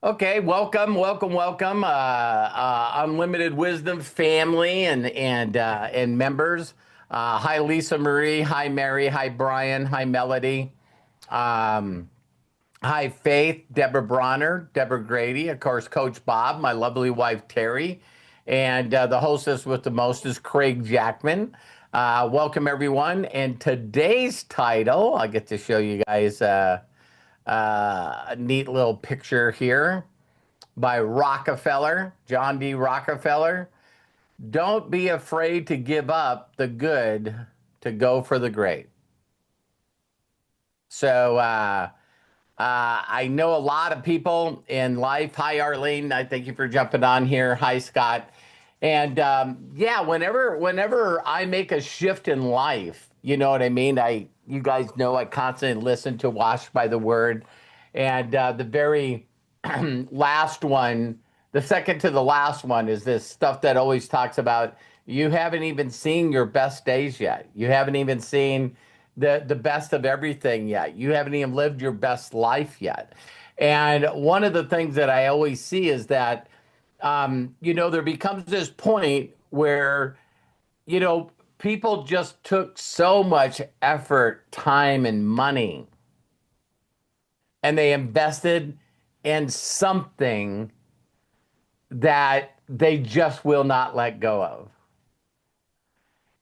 Okay, welcome, Unlimited Wisdom family and members. Hi, Lisa Marie. Hi, Mary. Hi, Brian. Hi, Melody. Um, Hi, Faith. Deborah Bronner. Deborah Grady. Of course, Coach Bob. My lovely wife Terry, and the hostess with the most is Craig Jackman. Welcome everyone. And today's title, I get to show you guys a neat little picture here by Rockefeller, John D. Rockefeller. Don't be afraid to give up the good to go for the great. So I know a lot of people in life. Hi, Arlene. I thank you for jumping on here. Hi, Scott. And yeah, whenever I make a shift in life, you know what I mean. You guys know, I constantly listen to Washed by the Word, and the very last one, the second to the last one, is this stuff that always talks about you haven't even seen your best days yet. You haven't even seen the best of everything yet. You haven't even lived your best life yet. And one of the things that I always see is that there becomes this point where, people just took so much effort, time, and money, and they invested in something that they just will not let go of.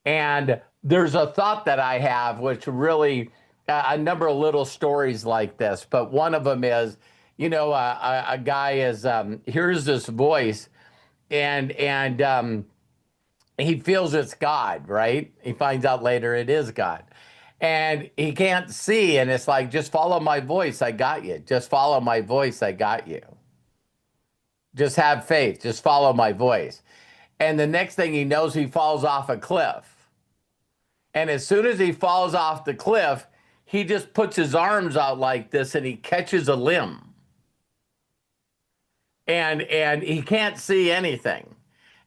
And there's a thought that I have, which really, a number of little stories like this, but one of them is, a guy is hears this voice, and he feels it's God, right? He finds out later it is God. And he can't see, and it's like, just follow my voice, I got you. Just follow my voice, I got you. Just have faith, just follow my voice. And the next thing he knows, he falls off a cliff. And as soon as he falls off the cliff, he just puts his arms out like this and he catches a limb. And he can't see anything.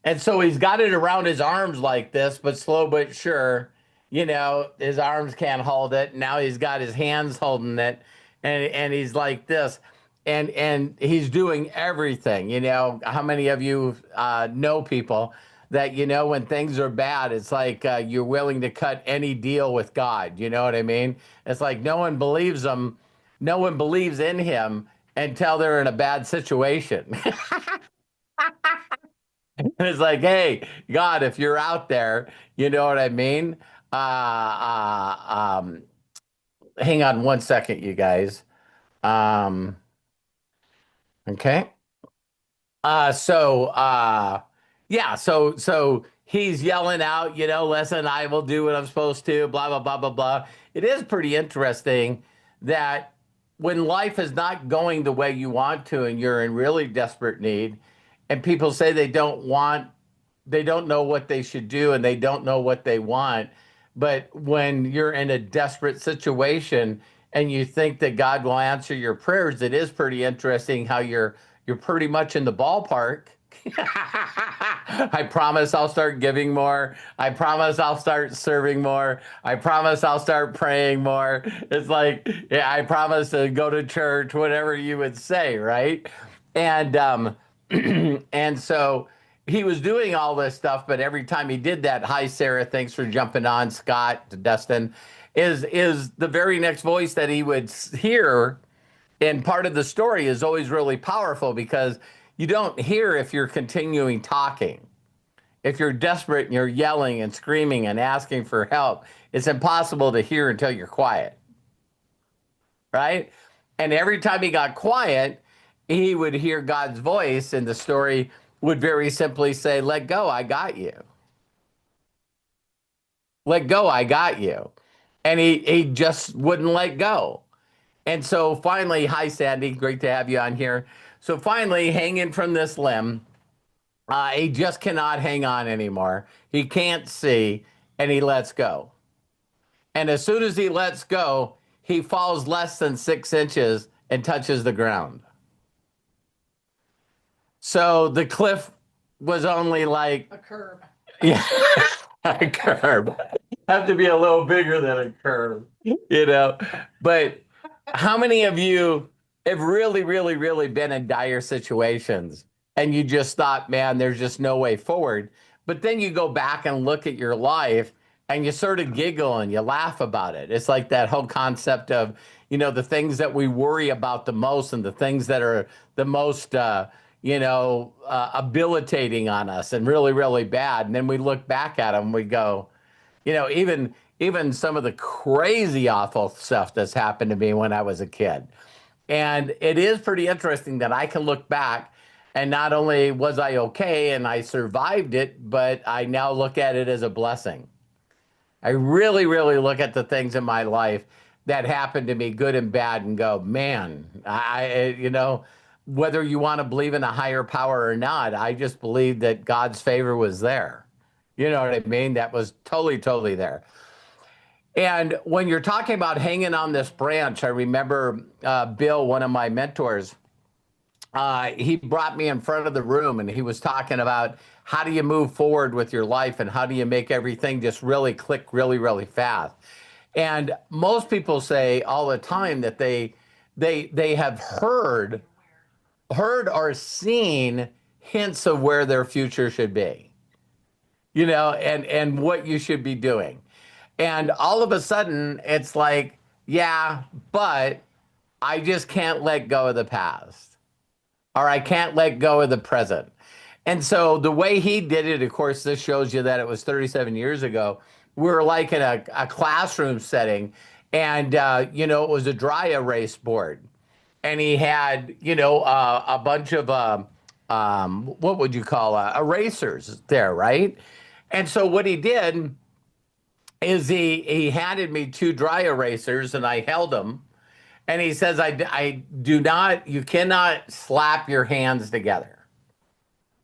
And so he's got it around his arms like this, but slow but sure, his arms can't hold it. Now he's got his hands holding it, and he's like this. And he's doing everything. How many of you know people that, when things are bad, it's like you're willing to cut any deal with God. You know what I mean? It's like no one believes him, no one believes in him until they're in a bad situation. It's like, hey, God, if you're out there, you know what I mean? Uh, uh, um, Hang on one second, you guys. Um, okay. Yeah, so he's yelling out, listen, I will do what I'm supposed to, blah, blah, blah, blah, blah. It is pretty interesting that when life is not going the way you want to and you're in really desperate need, and people say they don't know what they should do and they don't know what they want. But when you're in a desperate situation and you think that God will answer your prayers, it is pretty interesting how you're pretty much in the ballpark. I promise I'll start giving more. I promise I'll start serving more. I promise I'll start praying more. It's like, yeah, I promise to go to church, whatever you would say, right? And and so he was doing all this stuff, but every time he did that, hi Sarah, thanks for jumping on, Scott, Dustin, is the very next voice that he would hear. And part of the story is always really powerful because you don't hear if you're continuing talking. If you're desperate and you're yelling and screaming and asking for help, it's impossible to hear until you're quiet, right? And every time he got quiet, he would hear God's voice, and the story would very simply say, let go, I got you. Let go, I got you. And he just wouldn't let go. And so finally, hi, Sandy, great to have you on here. So finally, hanging from this limb, he just cannot hang on anymore. He can't see, and he lets go. And as soon as he lets go, he falls less than 6 inches and touches the ground. So the cliff was only like a curb. Yeah, a curb. Have to be a little bigger than a curb. But how many of you have really, really, really been in dire situations and you just thought, man, there's just no way forward. But then you go back and look at your life and you sort of giggle and you laugh about it. It's like that whole concept of, the things that we worry about the most and the things that are the most, habilitating on us and really, really bad. And then we look back at them and we go, even some of the crazy awful stuff that's happened to me when I was a kid. And it is pretty interesting that I can look back and not only was I okay and I survived it, but I now look at it as a blessing. I really, really look at the things in my life that happened to me, good and bad, and go, man, whether you want to believe in a higher power or not, I just believe that God's favor was there. You know what I mean? That was totally, totally there. And when you're talking about hanging on this branch, I remember Bill, one of my mentors, he brought me in front of the room and he was talking about how do you move forward with your life and how do you make everything just really click really, really fast. And most people say all the time that they have heard or seen hints of where their future should be, and what you should be doing. And all of a sudden, it's like, yeah, but I just can't let go of the past, or I can't let go of the present. And so the way he did it, of course, this shows you that it was 37 years ago. We were like in a classroom setting, and, it was a dry erase board. And he had, a bunch of, what would you call erasers there, right? And so what he did is he handed me two dry erasers and I held them. And he says, you cannot slap your hands together.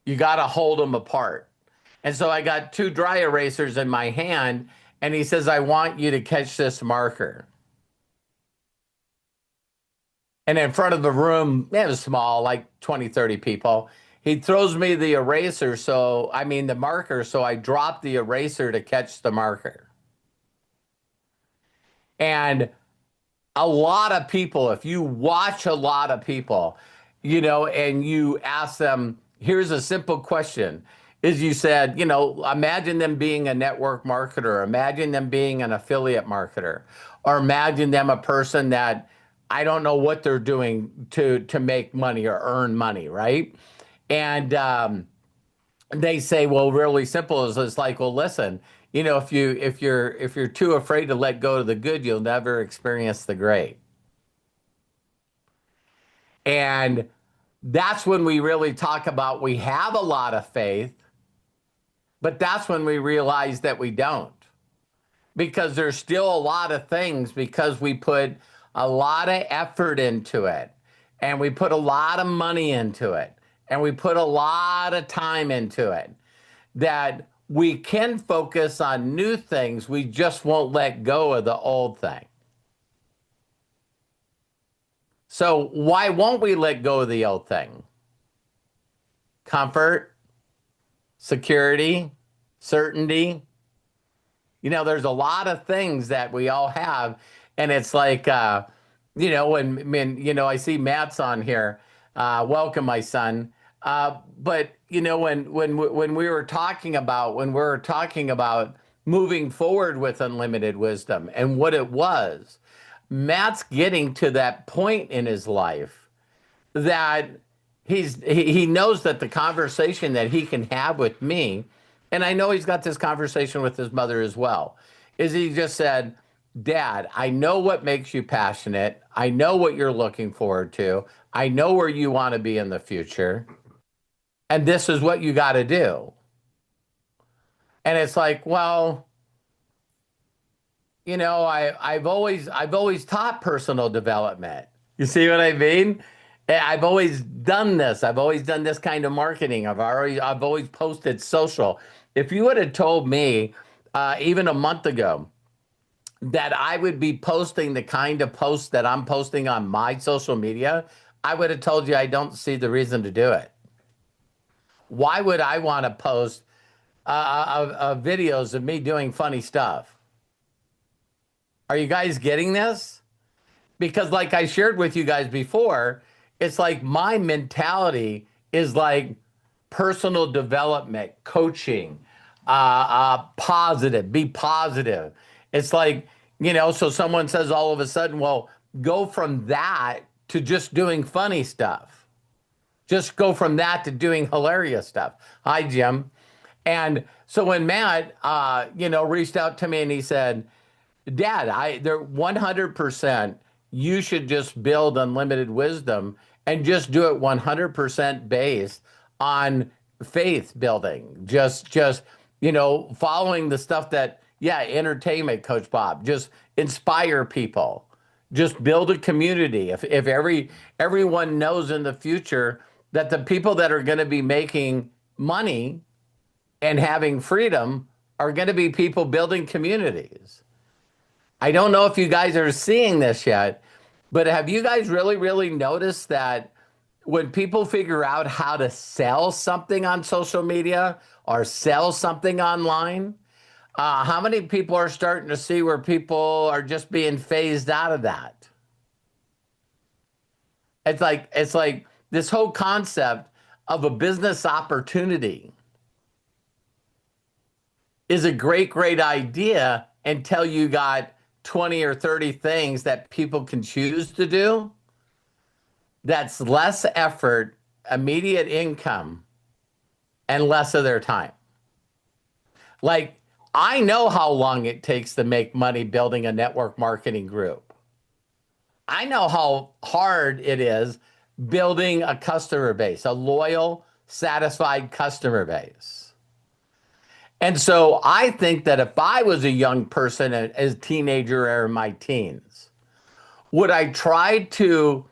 You got to hold them apart. And so I got two dry erasers in my hand. And he says, I want you to catch this marker. And in front of the room, it was small, like 20, 30 people. He throws me the the marker. So I drop the eraser to catch the marker. And a lot of people, if you watch a lot of people, and you ask them, here's a simple question, is you said, imagine them being a network marketer, imagine them being an affiliate marketer, or imagine them a person that I don't know what they're doing to make money or earn money, right? And they say, well, really simple is it's like, well, listen, if you're too afraid to let go of the good, you'll never experience the great. And that's when we really talk about we have a lot of faith, but that's when we realize that we don't. Because there's still a lot of things, because we put a lot of effort into it, and we put a lot of money into it, and we put a lot of time into it, that we can focus on new things. We just won't let go of the old thing. So why won't we let go of the old thing? Comfort, security, certainty. There's a lot of things that we all have. And it's like, when I see Matt's on here, welcome, my son. But when we're talking about moving forward with unlimited wisdom and what it was, Matt's getting to that point in his life that he knows that the conversation that he can have with me, and I know he's got this conversation with his mother as well, is he just said, Dad, I know what makes you passionate. I know what you're looking forward to. I know where you want to be in the future. And this is what you got to do. And it's like, well, I've always taught personal development. You see what I mean? I've always done this. I've always done this kind of marketing. I've always posted social. If you would have told me even a month ago that I would be posting the kind of posts that I'm posting on my social media, I would have told you I don't see the reason to do it. Why would I want to post videos of me doing funny stuff? Are you guys getting this? because like I shared with you guys before, it's like my mentality is like personal development, coaching, positive, be positive. It's like, so someone says all of a sudden, well, go from that to just doing funny stuff. Just go from that to doing hilarious stuff. Hi, Jim. And so when Matt, reached out to me and he said, Dad, they're 100%. You should just build unlimited wisdom and just do it 100% based on faith building. Following the stuff that, yeah, entertainment, Coach Bob, just inspire people, just build a community. If everyone knows in the future that the people that are going to be making money and having freedom are going to be people building communities. I don't know if you guys are seeing this yet, but have you guys really, really noticed that when people figure out how to sell something on social media or sell something online, how many people are starting to see where people are just being phased out of that? It's like this whole concept of a business opportunity is a great, great idea until you got 20 or 30 things that people can choose to do. That's less effort, immediate income, and less of their time. Like, I know how long it takes to make money building a network marketing group. I know how hard it is building a customer base, a loyal, satisfied customer base. And so I think that if I was a young person, as a teenager or in my teens, would I try to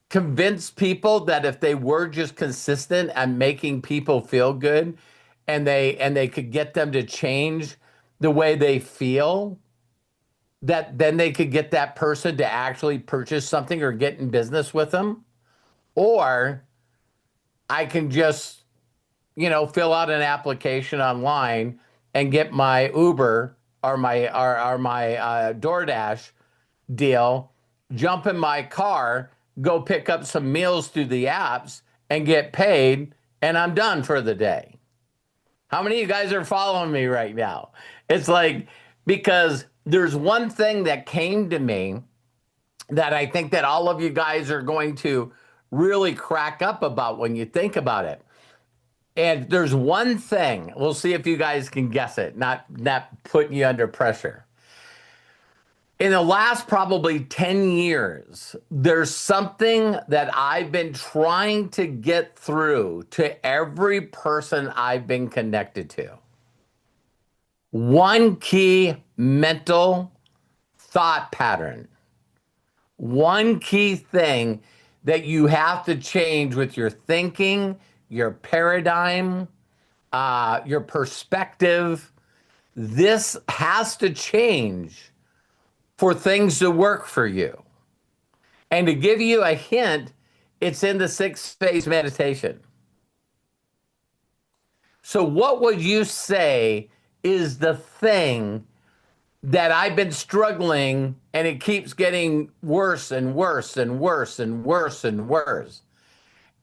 convince people that if they were just consistent at making people feel good and they could get them to change the way they feel, that then they could get that person to actually purchase something or get in business with them? Or I can just, fill out an application online and get my Uber or my DoorDash deal, jump in my car, go pick up some meals through the apps and get paid, and I'm done for the day. How many of you guys are following me right now? It's like, because there's one thing that came to me that I think that all of you guys are going to really crack up about when you think about it. And there's one thing, we'll see if you guys can guess it, not putting you under pressure. In the last probably 10 years, there's something that I've been trying to get through to every person I've been connected to. One key mental thought pattern. One key thing that you have to change with your thinking, your paradigm, your perspective. This has to change for things to work for you. And to give you a hint, it's in the 6-phase meditation. So what would you say is the thing that I've been struggling, and it keeps getting worse and worse and worse and worse and worse?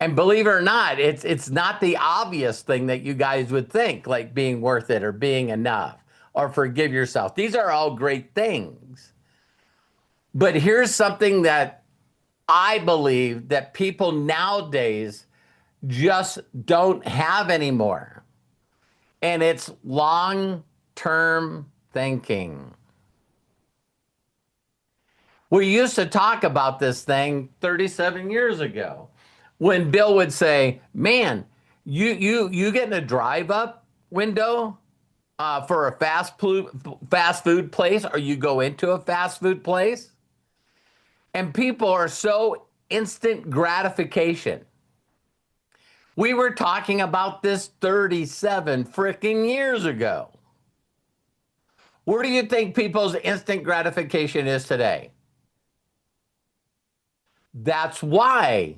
And believe it or not, it's not the obvious thing that you guys would think, like being worth it or being enough or forgive yourself. These are all great things. But here's something that I believe that people nowadays just don't have anymore. And it's long-term thinking. We used to talk about this thing 37 years ago when Bill would say, man, you get in a drive-up window for a fast food place, or you go into a fast food place, and people are so instant gratification. We were talking about this 37 freaking years ago. Where do you think people's instant gratification is today? That's why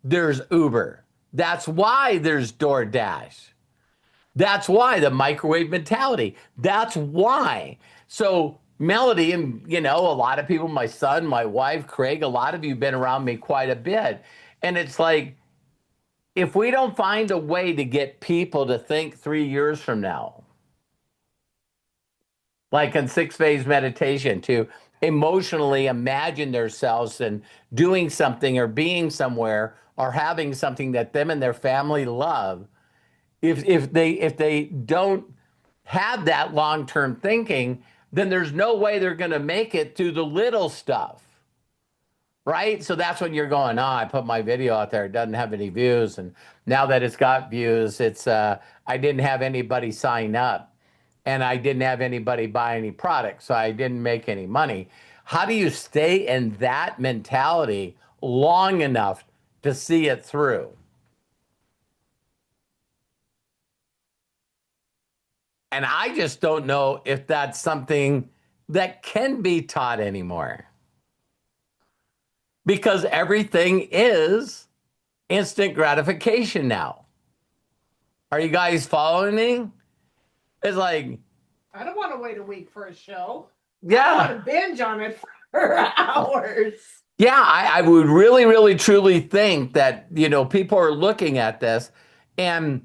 there's Uber. That's why there's DoorDash. That's why the microwave mentality. That's why. So Melody, and a lot of people, my son, my wife, Craig, a lot of you have been around me quite a bit. And it's like, if we don't find a way to get people to think 3 years from now, like in six-phase meditation, to emotionally imagine themselves and doing something or being somewhere or having something that them and their family love, if they don't have that long-term thinking, then there's no way they're going to make it through the little stuff. Right? So that's when you're going, oh, I put my video out there, it doesn't have any views. And now that it's got views, I didn't have anybody sign up and I didn't have anybody buy any products. So I didn't make any money. How do you stay in that mentality long enough to see it through? And I just don't know if that's something that can be taught anymore, because everything is instant gratification now. Are you guys following me? It's like, I don't want to wait a week for a show. I yeah, want to binge on it for hours. yeah, I would really, really, truly think that, people are looking at this. And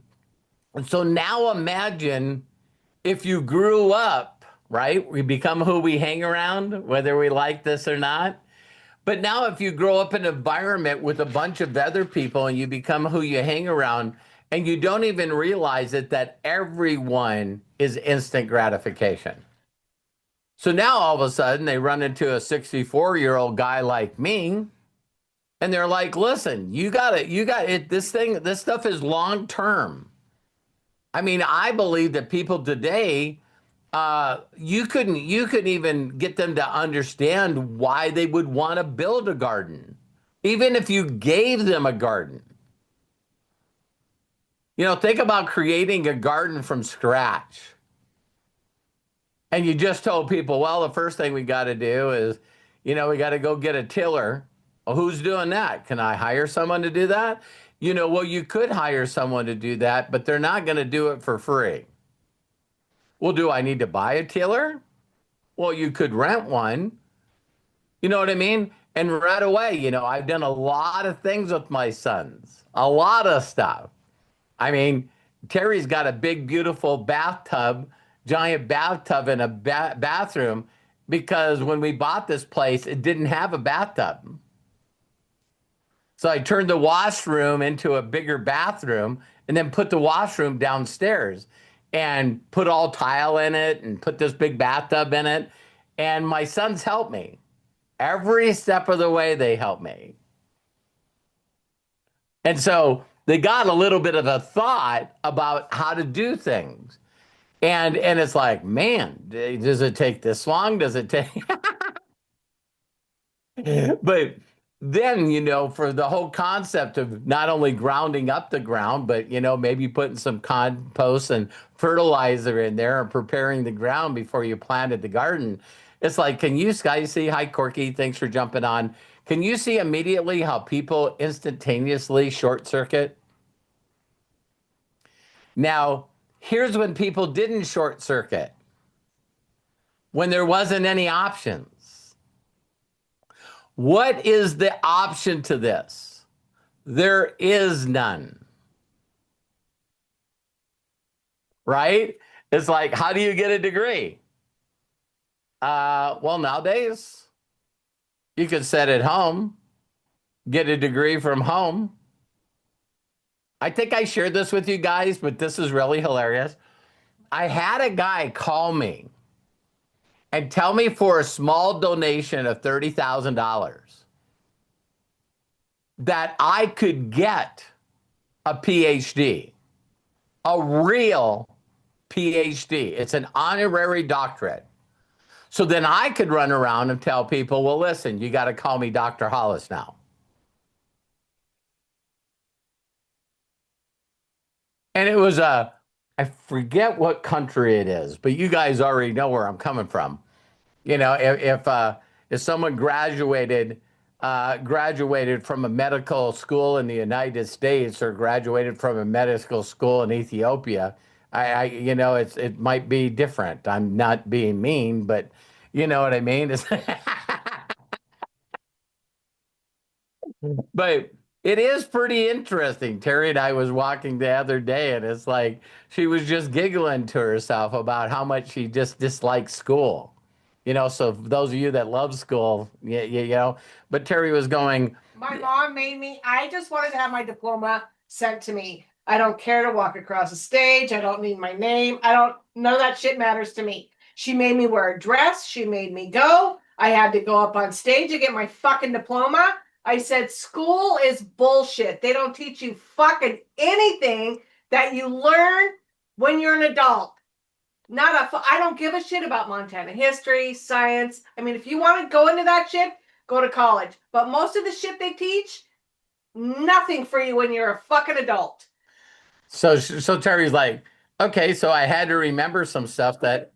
so now imagine if you grew up, right? We become who we hang around, whether we like this or not. But now, if you grow up in an environment with a bunch of other people and you become who you hang around, and you don't even realize it, that everyone is instant gratification. So now all of a sudden they run into a 64-year-old guy like me, and they're like, listen, you got it. This stuff is long term. I mean, I believe that people today, you couldn't even get them to understand why they would want to build a garden, even if you gave them a garden. Think about creating a garden from scratch. And you just told people, well, the first thing we got to do is, we got to go get a tiller. Well, who's doing that? Can I hire someone to do that? Well, you could hire someone to do that, but they're not going to do it for free. Well, do I need to buy a tiller? Well, you could rent one. You know what I mean? And right away, I've done a lot of things with my sons, a lot of stuff. I mean, Terry's got a big, beautiful bathtub, giant bathtub in a bathroom, because when we bought this place, it didn't have a bathtub. So I turned the washroom into a bigger bathroom and then put the washroom downstairs and put all tile in it and put this big bathtub in it. And my sons helped me. Every step of the way, they helped me. And so they got a little bit of a thought about how to do things. And it's like, man, does it take this long? Does it take... But then, for the whole concept of not only grounding up the ground, but, maybe putting some compost and fertilizer in there and preparing the ground before you planted the garden. It's like, can you guys see? Hi, Corky. Thanks for jumping on. Can you see immediately how people instantaneously short circuit? Now, here's when people didn't short circuit, when there wasn't any options. What is the option to this? There is none. Right? It's like, how do you get a degree? Well, nowadays, you can sit at home, get a degree from home. I think I shared this with you guys, but this is really hilarious. I had a guy call me and tell me, for a small donation of $30,000, that I could get a PhD, a real PhD. It's an honorary doctorate. So then I could run around and tell people, well, listen, you got to call me Dr. Hollis now. And it was I forget what country it is, but you guys already know where I'm coming from. If someone graduated from a medical school in the United States or graduated from a medical school in Ethiopia, it might be different. I'm not being mean, but You know what I mean? But it is pretty interesting. Terry and I was walking the other day, and it's like she was just giggling to herself about how much she just dislikes school. So for those of you that love school, but Terry was going, My mom made me, I just wanted to have my diploma sent to me. I don't care to walk across the stage. I don't need my name. None of that shit matters to me. She made me wear a dress. She made me go. I had to go up on stage and get my fucking diploma. I said, school is bullshit. They don't teach you fucking anything that you learn when you're an adult. I don't give a shit about Montana history, science. I mean, if you want to go into that shit, go to college. But most of the shit they teach, nothing for you when you're a fucking adult. so Terry's like, okay, so I had to remember some stuff that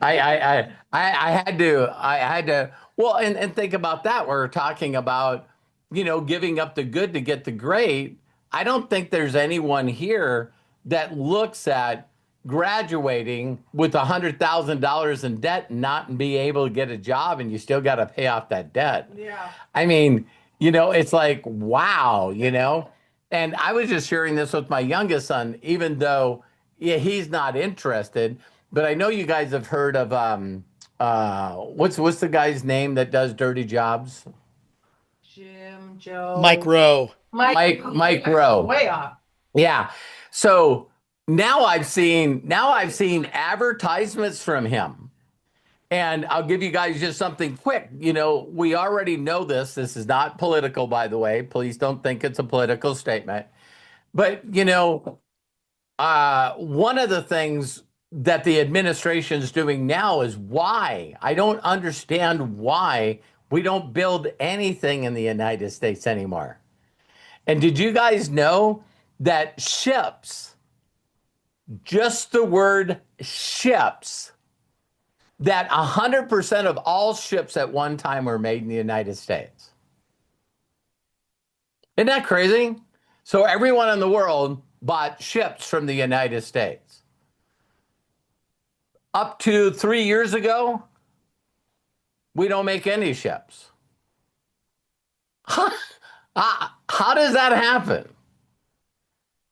I had to well, and think about that. We're talking about, giving up the good to get the great. I don't think there's anyone here that looks at graduating with $100,000 in debt and not be able to get a job, and you still got to pay off that debt. Yeah. I mean, it's like, wow. And I was just sharing this with my youngest son, even though, yeah, he's not interested. But I know you guys have heard of what's the guy's name that does dirty jobs? Jim, Joe, Mike Rowe. Mike Rowe. Way off. Yeah. So now I've seen advertisements from him. And I'll give you guys just something quick. We already know this. This is not political, by the way. Please don't think it's a political statement. But, one of the things that the administration is doing now is why. I don't understand why we don't build anything in the United States anymore. And did you guys know that ships, just the word ships, that 100% of all ships at one time were made in the United States? Isn't that crazy? So everyone in the world bought ships from the United States. Up to 3 years ago, we don't make any ships. How does that happen?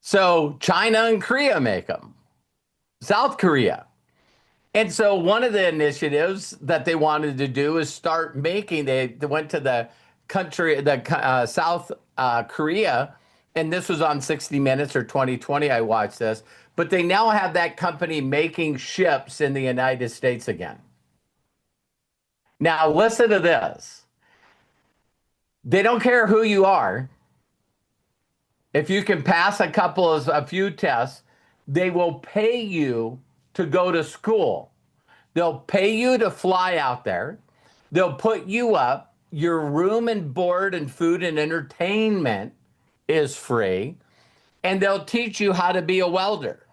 So China and Korea make them. South Korea. And so one of the initiatives that they wanted to do is start making, they went to the country, South Korea, and this was on 60 Minutes or 2020, I watched this, but they now have that company making ships in the United States again. Now, listen to this. They don't care who you are. If you can pass a few tests, they will pay you to go to school. They'll pay you to fly out there. They'll put you up. Your room and board and food and entertainment is free. And they'll teach you how to be a welder.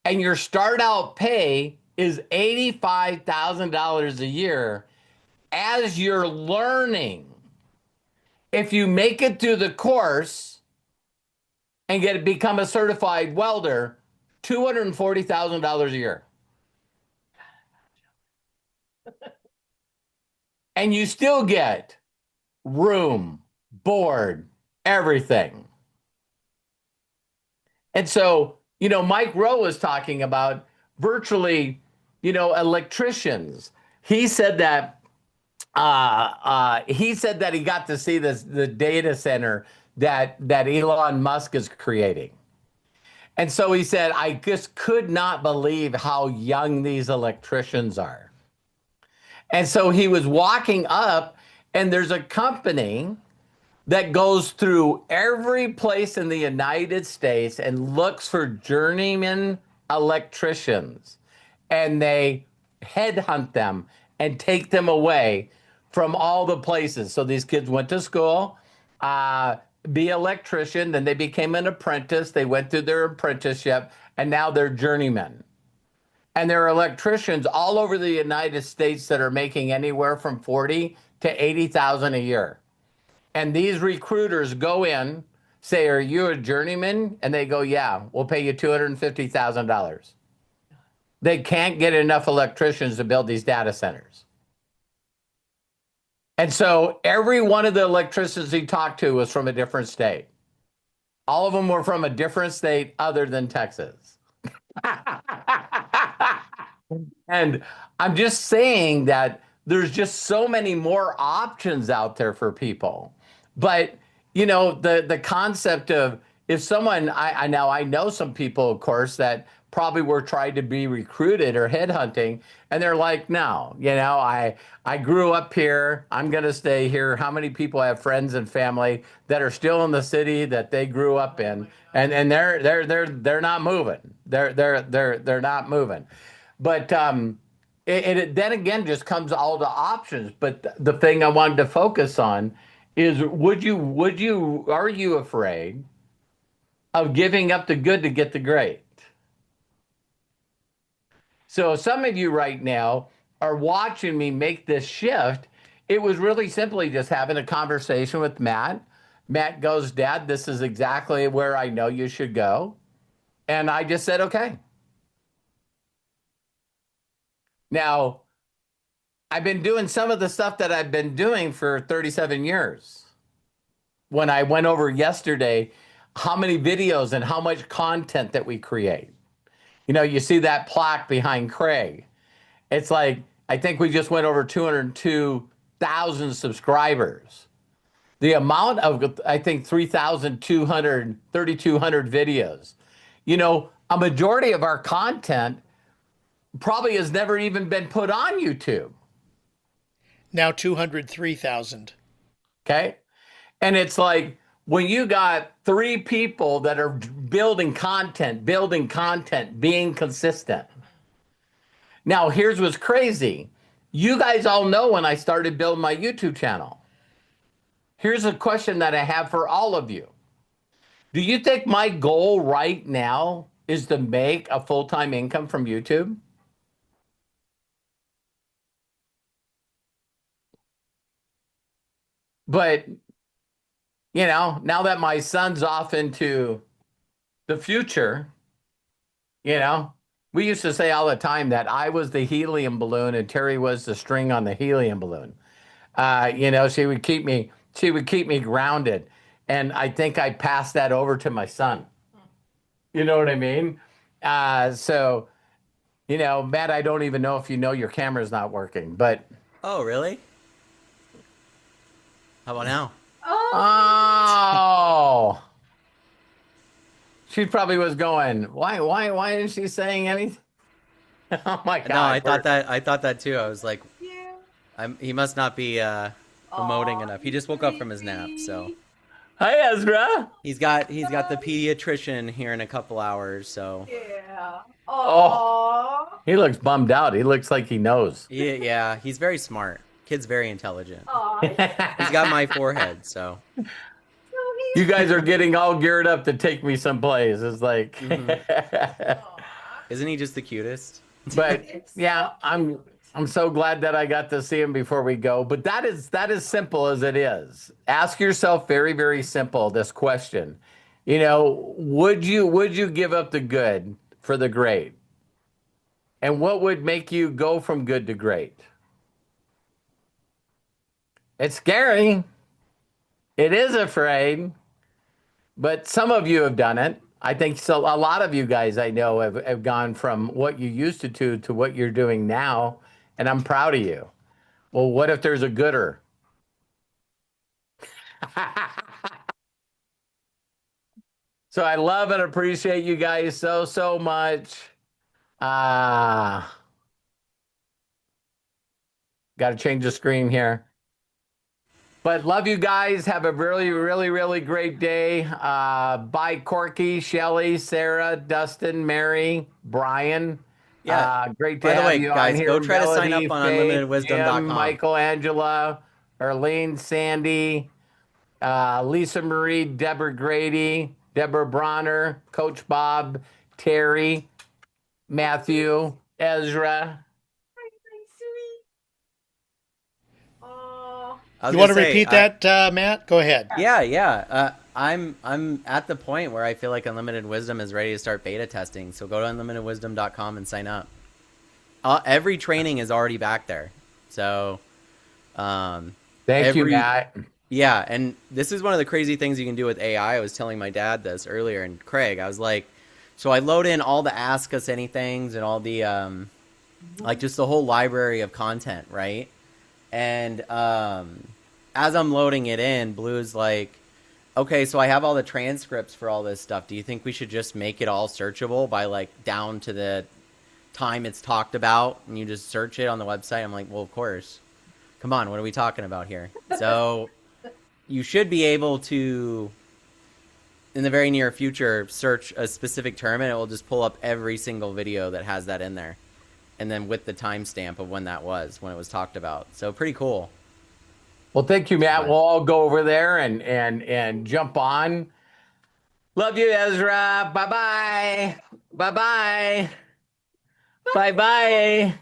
And your start out pay is $85,000 a year as you're learning. If you make it through the course and become a certified welder, $240,000 a year. And you still get room, board, everything. And so, Mike Rowe was talking about virtually, electricians. He said that he got to see the data center that Elon Musk is creating. And so he said, I just could not believe how young these electricians are. And so he was walking up, and there's a company that goes through every place in the United States and looks for journeyman electricians. And they headhunt them and take them away from all the places. So these kids went to school, be electrician, then they became an apprentice. They went through their apprenticeship, and now they're journeymen. And there are electricians all over the United States that are making anywhere from $40,000 to $80,000 a year. And these recruiters go in, say, "Are you a journeyman?" And they go, "Yeah, we'll pay you $250,000." They can't get enough electricians to build these data centers. And so every one of the electricians he talked to was from a different state. All of them were from a different state other than Texas. And I'm just saying that there's just so many more options out there for people. But the concept of if someone I now I know some people, of course, that probably were trying to be recruited or headhunting, and they're like, no, I grew up here. I'm gonna stay here. How many people have friends and family that are still in the city that they grew up in, and they're not moving. They're not moving. But it then again just comes all the options. But the thing I wanted to focus on is are you afraid of giving up the good to get the great? So some of you right now are watching me make this shift. It was really simply just having a conversation with Matt. Matt goes, Dad, this is exactly where I know you should go. And I just said, okay. Now, I've been doing some of the stuff that I've been doing for 37 years. When I went over yesterday, how many videos and how much content that we create. You see that plaque behind Craig. It's like, I think we just went over 202,000 subscribers. The amount of, I think, 3,200 videos. A majority of our content probably has never even been put on YouTube. Now 203,000. Okay. And it's like when you got three people that are building content, being consistent. Now, here's what's crazy. You guys all know when I started building my YouTube channel. Here's a question that I have for all of you. Do you think my goal right now is to make a full-time income from YouTube? But, now that my son's off into the future, we used to say all the time that I was the helium balloon and Terry was the string on the helium balloon. She would keep me grounded. And I think I passed that over to my son. You know what I mean? So, Matt, I don't even know if you know your camera's not working, but. Oh, really? How about now? Oh. She probably was going, why isn't she saying anything? Oh my God. No, I thought that too. I was like, Yeah. he must not be emoting enough. He just woke up from his nap, so Hi, Ezra. he's got the pediatrician here in a couple hours. So Yeah. Oh. Aww. He looks bummed out. He looks like he knows. yeah, he's very smart. Kid's very intelligent. Aww. He's got my forehead, so You guys are getting all geared up to take me someplace. It's like, isn't he just the cutest? but yeah, I'm so glad that I got to see him before we go. But that is simple as it is. Ask yourself very, very simple this question. Would you give up the good for the great? And what would make you go from good to great? It's scary. It is afraid. But some of you have done it. I think so. A lot of you guys I know have gone from what you used to do to what you're doing now. And I'm proud of you. Well, what if there's a gooder? So I love and appreciate you guys so, so much. Got to change the screen here. But love you guys. Have a really, really, really great day. Bye, Corky, Shelly, Sarah, Dustin, Mary, Brian. Yeah. Great to By the have way, you guys, on here. go try to sign Melody, up on Faith, unlimitedwisdom.com. Jim, Michael, Angela, Arlene, Sandy, Lisa Marie, Deborah Grady, Deborah Bronner, Coach Bob, Terry, Matthew, Ezra. I was You want to gonna say, repeat that, Matt? Go ahead. Yeah. I'm at the point where I feel like Unlimited Wisdom is ready to start beta testing. So go to unlimitedwisdom.com and sign up. Every training is already back there. So, um, Thank you, every Matt. yeah, and this is one of the crazy things you can do with AI. I was telling my dad this earlier, and Craig, I was like, so I load in all the Ask Us Anythings and all the like just the whole library of content, right? And as I'm loading it in, Blue's like, okay, so I have all the transcripts for all this stuff. Do you think we should just make it all searchable by like down to the time it's talked about, and you just search it on the website? I'm like, well, of course. Come on, what are we talking about here? So you should be able to, in the very near future, search a specific term and it will just pull up every single video that has that in there. And then with the timestamp of when that was, when it was talked about. So pretty cool. Well, thank you, Matt. But We'll all go over there and jump on. Love you, Ezra. Bye bye. Bye bye. Bye bye.